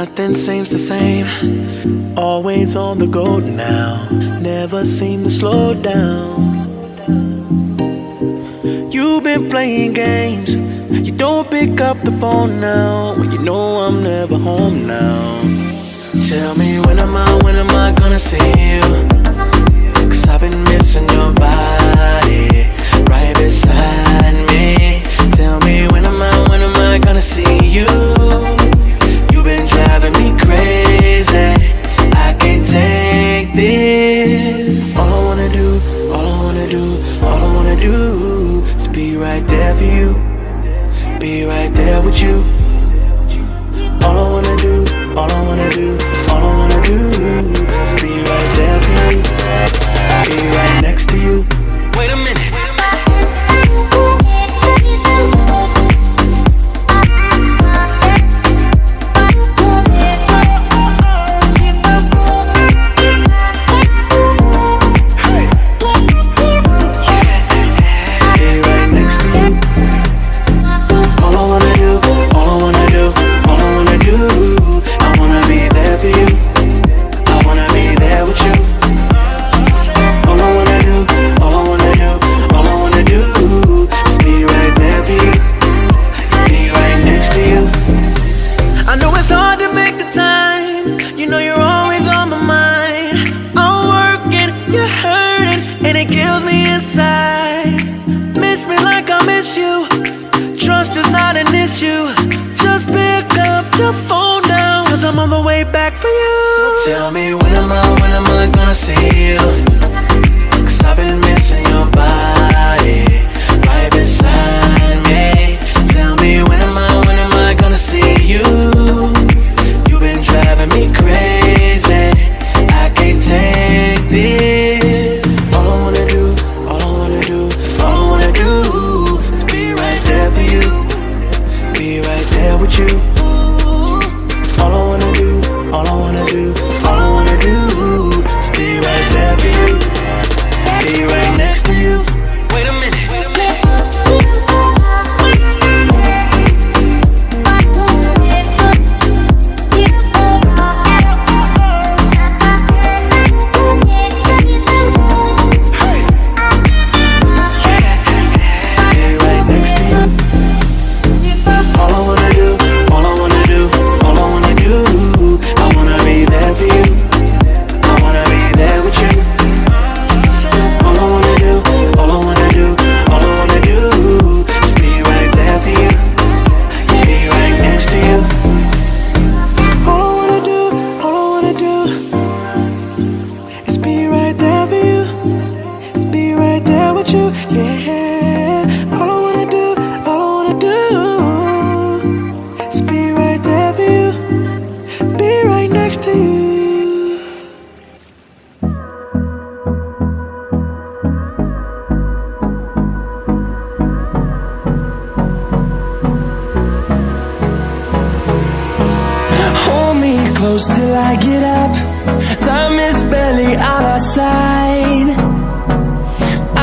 Nothing seems the same. Always on the go now. Never seem to slow down. You've been playing games. You don't pick up the phone now when you know I'm never home now. Tell me when am I gonna see you? 'Cause I've been missing your body right beside me. Tell me when am I gonna see you? You've been driving me crazy. I can't take this. All I wanna do is be right there for you. Be right there with you. All I wanna do is be right there for you. Be right next to you. Wait a minute. Tell me when am I gonna see you? 'Cause I've been missing your body right beside me. Tell me when am I gonna see you? You've been driving me crazy. I can't take this. All I wanna do is be right there for you. Be right there with you. All I wanna do is be right there for you. Be right next to you. Wait a minute. Close till I get up. Time is barely on our side.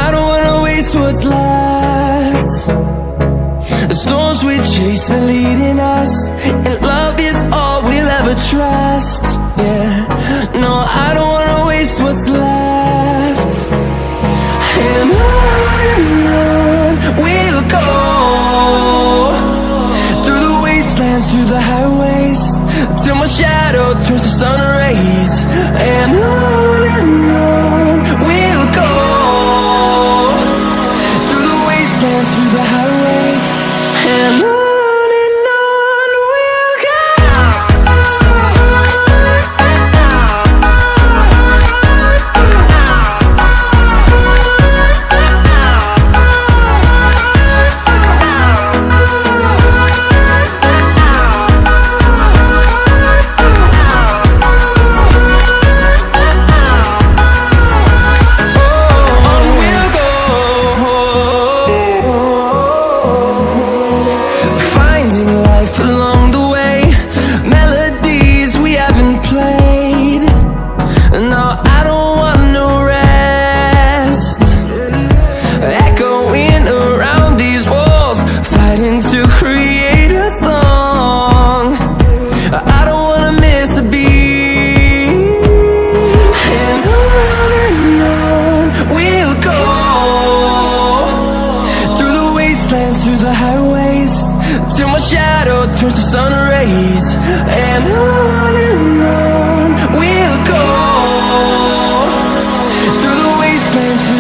I don't wanna waste what's left. The storms we chase are leading us, and love is all we'll ever trust. Yeah, no, I don't wanna waste what's left. And on we'll go, through the wastelands, through the highways, till my shadow turns to sun rays. And on we'll go, through the wastelands, through the highways. And on we'll go.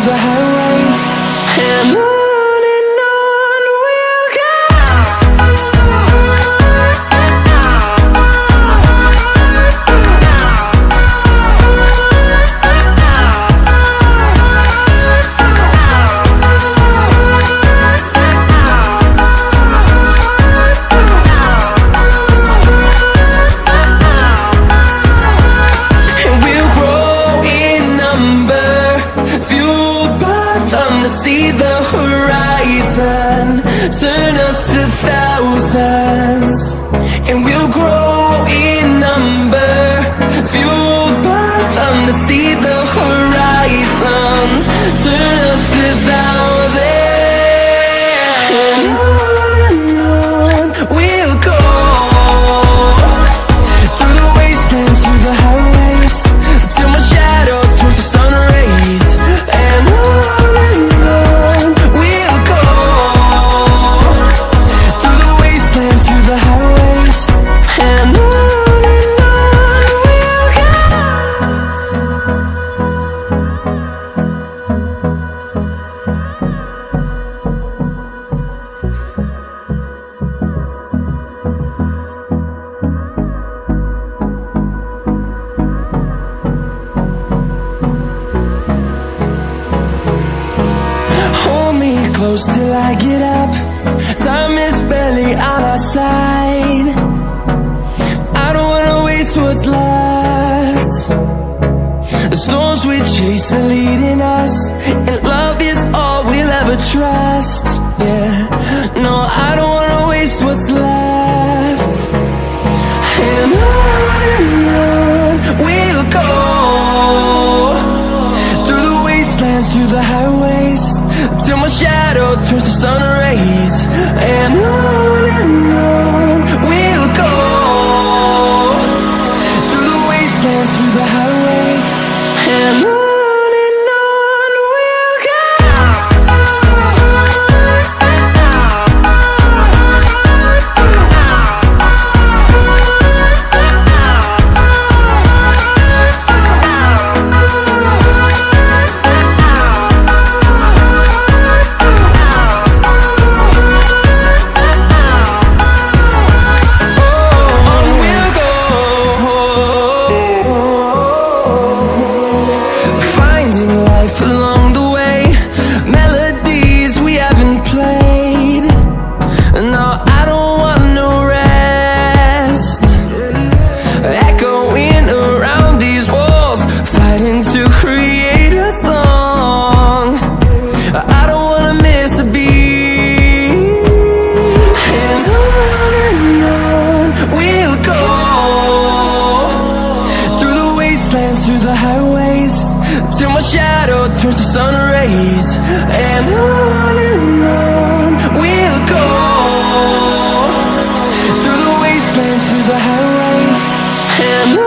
the highways, and on we'll go. See the horizon, turn us to thousands, and we'll grow in number, fueled by them to see the horizon, turn us to thousands, and on we'll go, through the wastelands, through the highways, till my shadow turns to sun rays, and on close till I get up. Time is barely on our side. I don't wanna waste what's left. The storms we chase are leading us, and love is all we'll ever trust. Yeah, no, I don't wanna waste what's left. And on we'll go, through the wastelands, through the highways, till my shadow turns to sun rays, and on we'll go, through the wastelands, through the highways, and on we'll go. Through the highways, till my shadow turns to sun rays, and on we'll go, through the wastelands, through the highways, and on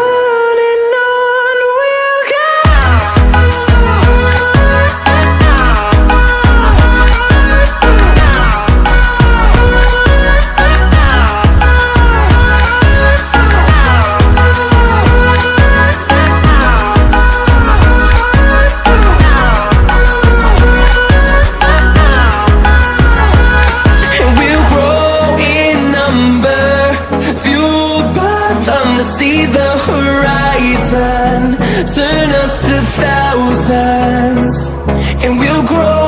we'll go. See the horizon, turn us to thousands, and we'll grow